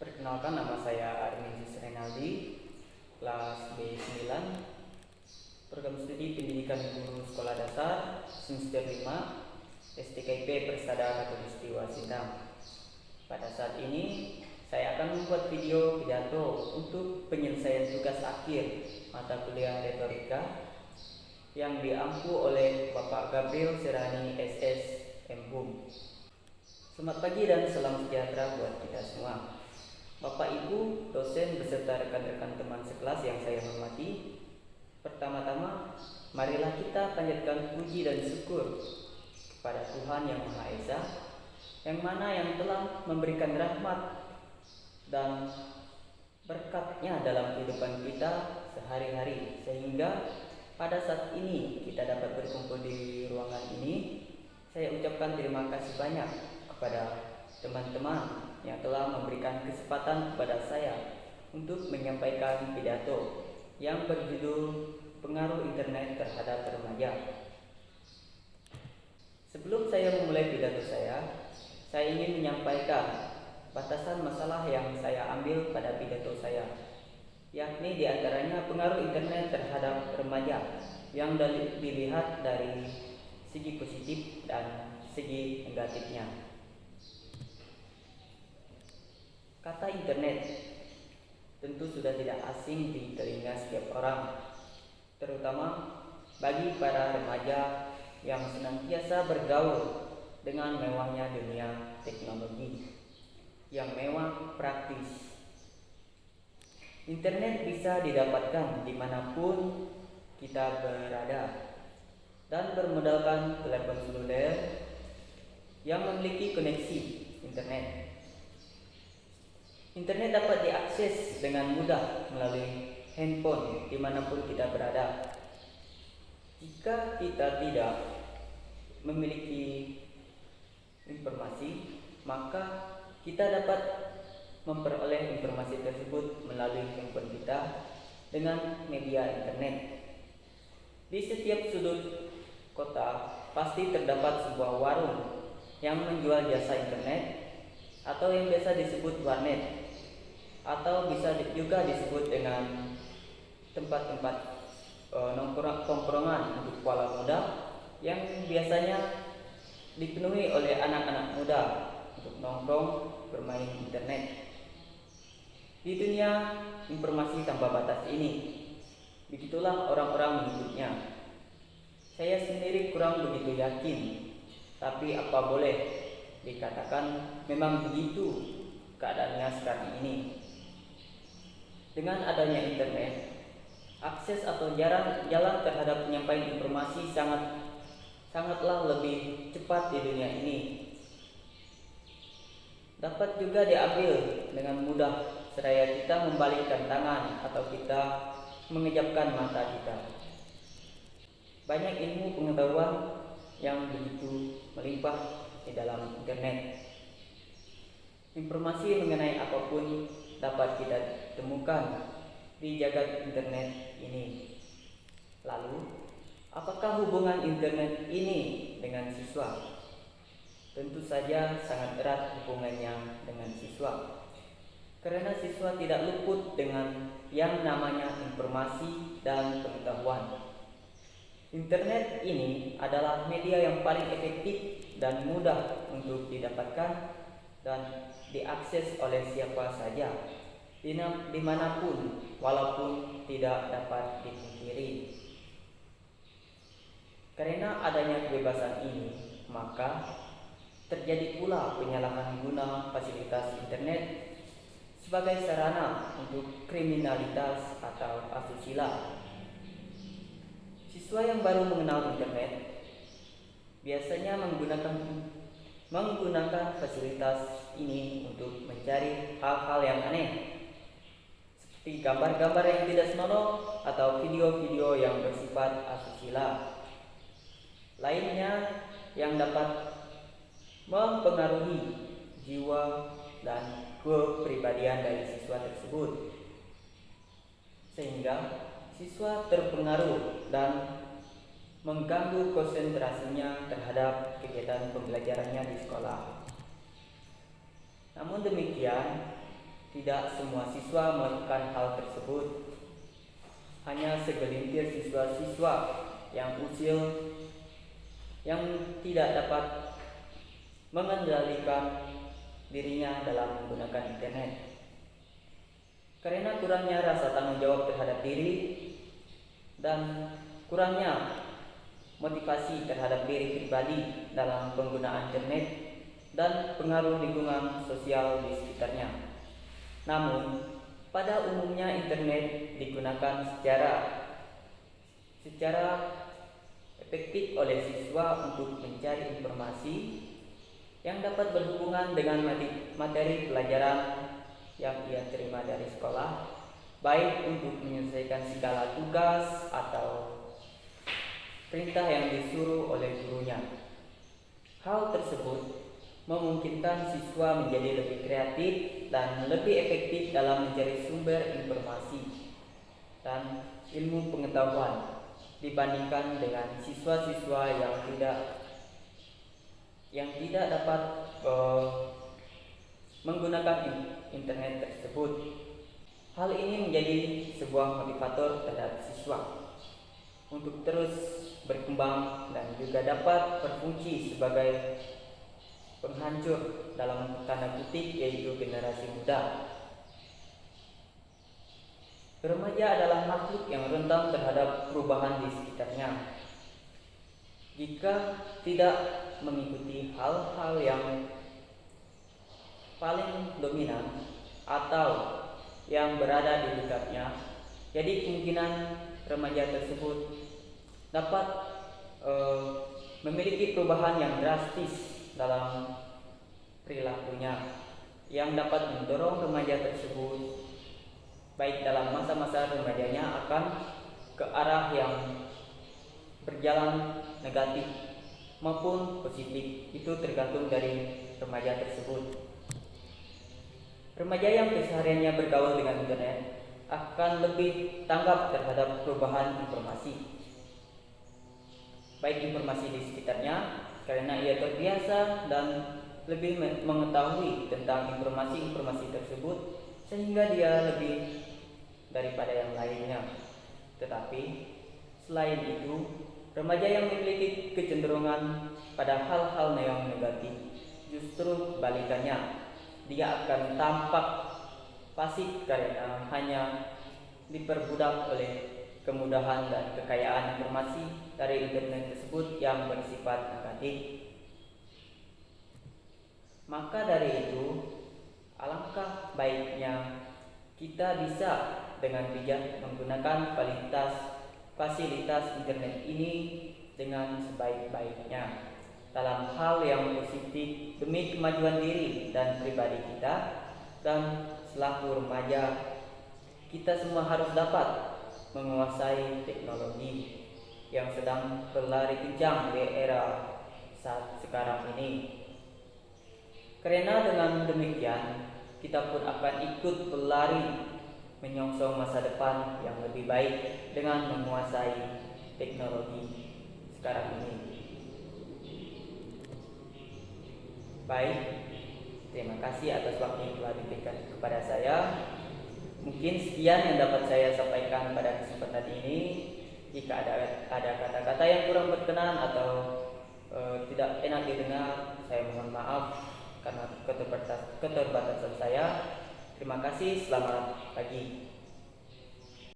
Perkenalkan, nama saya Arminus Renaldi, kelas B9, program studi pendidikan guru sekolah dasar, semester 5, STKIP Persada Khatulistiwa Sindang. Pada saat ini, saya akan membuat video pidato untuk penyelesaian tugas akhir mata kuliah retorika yang diampu oleh Bapak Gabriel Serani SS MHUM. Selamat pagi dan salam sejahtera buat kita semua. Bapak Ibu, dosen beserta rekan-rekan teman sekelas yang saya hormati, pertama-tama marilah kita panjatkan puji dan syukur kepada Tuhan Yang Maha Esa, yang mana yang telah memberikan rahmat dan berkatnya dalam kehidupan kita sehari-hari, sehingga pada saat ini kita dapat berkumpul di ruangan ini. Saya ucapkan terima kasih banyak kepada teman-teman yang telah memberikan kesempatan kepada saya untuk menyampaikan pidato yang berjudul Pengaruh Internet Terhadap Remaja. Sebelum saya memulai pidato saya ingin menyampaikan batasan masalah yang saya ambil pada pidato saya, yakni diantaranya pengaruh internet terhadap remaja yang dilihat dari segi positif dan segi negatifnya. Kata internet tentu sudah tidak asing di telinga setiap orang, terutama bagi para remaja yang senantiasa bergaul dengan mewahnya dunia teknologi yang mewah praktis. Internet bisa didapatkan dimanapun kita berada dan bermodalkan telepon seluler yang memiliki koneksi internet. Internet dapat diakses dengan mudah melalui handphone dimanapun kita berada. Jika kita tidak memiliki informasi, maka kita dapat memperoleh informasi tersebut melalui handphone kita dengan media internet. Di setiap sudut kota pasti terdapat sebuah warung yang menjual jasa internet, atau yang biasa disebut warnet, atau bisa juga disebut dengan tempat-tempat tongkrongan untuk para muda yang biasanya dipenuhi oleh anak-anak muda untuk nongkrong bermain internet. Di dunia informasi tanpa batas ini, begitulah orang-orang menyebutnya. Saya sendiri kurang begitu yakin, tapi apa boleh dikatakan memang begitu keadaannya sekarang ini. Dengan adanya internet, akses atau jalan terhadap penyampaian informasi sangatlah lebih cepat di dunia ini. Dapat juga diambil dengan mudah seraya kita membalikkan tangan atau kita mengejapkan mata kita. Banyak ilmu pengetahuan yang begitu melimpah di dalam internet. Informasi mengenai apapun dapat kita temukan di jagat internet ini. Lalu, apakah hubungan internet ini dengan siswa? Tentu saja sangat erat hubungannya dengan siswa, karena siswa tidak luput dengan yang namanya informasi dan pengetahuan. Internet ini adalah media yang paling efektif dan mudah untuk didapatkan dan diakses oleh siapa saja, dimanapun, walaupun tidak dapat dipungkiri. Karena adanya kebebasan ini, maka terjadi pula penyalahgunaan guna fasilitas internet sebagai sarana untuk kriminalitas atau asusila. Siswa yang baru mengenal internet biasanya menggunakan fasilitas ini untuk mencari hal-hal yang aneh, seperti gambar-gambar yang tidak senonoh atau video-video yang bersifat asusila lainnya yang dapat mempengaruhi jiwa dan kepribadian dari siswa tersebut, sehingga siswa terpengaruh dan mengganggu konsentrasinya terhadap kegiatan pembelajarannya di sekolah. Namun demikian, tidak semua siswa melakukan hal tersebut. Hanya segelintir siswa-siswa yang usil yang tidak dapat mengendalikan dirinya dalam menggunakan internet. Karena kurangnya rasa tanggung jawab terhadap diri dan kurangnya motivasi terhadap diri pribadi dalam penggunaan internet dan pengaruh lingkungan sosial di sekitarnya. Namun, pada umumnya internet digunakan secara efektif oleh siswa untuk mencari informasi yang dapat berhubungan dengan materi pelajaran yang ia terima dari sekolah, baik untuk menyelesaikan segala tugas atau perintah yang disuruh oleh gurunya. Hal tersebut memungkinkan siswa menjadi lebih kreatif dan lebih efektif dalam mencari sumber informasi dan ilmu pengetahuan dibandingkan dengan siswa-siswa yang tidak dapat menggunakan internet tersebut. Hal ini menjadi sebuah motivator terhadap siswa untuk terus berkembang dan juga dapat berfungsi sebagai penghancur dalam tanda kutip, yaitu generasi muda. Remaja adalah makhluk yang rentan terhadap perubahan di sekitarnya. Jika tidak mengikuti hal-hal yang paling dominan atau yang berada di dekatnya, jadi kemungkinan remaja tersebut dapat memiliki perubahan yang drastis dalam perilakunya, yang dapat mendorong remaja tersebut baik dalam masa-masa remajanya akan ke arah yang berjalan negatif maupun positif. Itu tergantung dari remaja tersebut. Remaja yang kesehariannya bergaul dengan internet akan lebih tanggap terhadap perubahan informasi, baik informasi di sekitarnya, karena ia terbiasa dan lebih mengetahui tentang informasi-informasi tersebut sehingga dia lebih daripada yang lainnya. Tetapi selain itu, remaja yang memiliki kecenderungan pada hal-hal yang negatif, justru kebalikannya, dia akan tampak pasif karena hanya diperbudak oleh kemudahan dan kekayaan informasi dari internet tersebut yang bersifat negatif. Maka dari itu, alangkah baiknya kita bisa dengan bijak menggunakan fasilitas internet ini dengan sebaik-baiknya dalam hal yang positif demi kemajuan diri dan pribadi kita. Dan selaku remaja, kita semua harus dapat menguasai teknologi yang sedang berlari kencang di era saat sekarang ini. Karena dengan demikian, kita pun akan ikut berlari menyongsong masa depan yang lebih baik dengan menguasai teknologi sekarang ini. Baik, terima kasih atas waktu yang telah diberikan kepada saya. Mungkin sekian yang dapat saya sampaikan pada kesempatan ini. Jika ada kata-kata yang kurang berkenan atau tidak enak didengar, saya mohon maaf karena keterbatasan saya. Terima kasih, selamat pagi.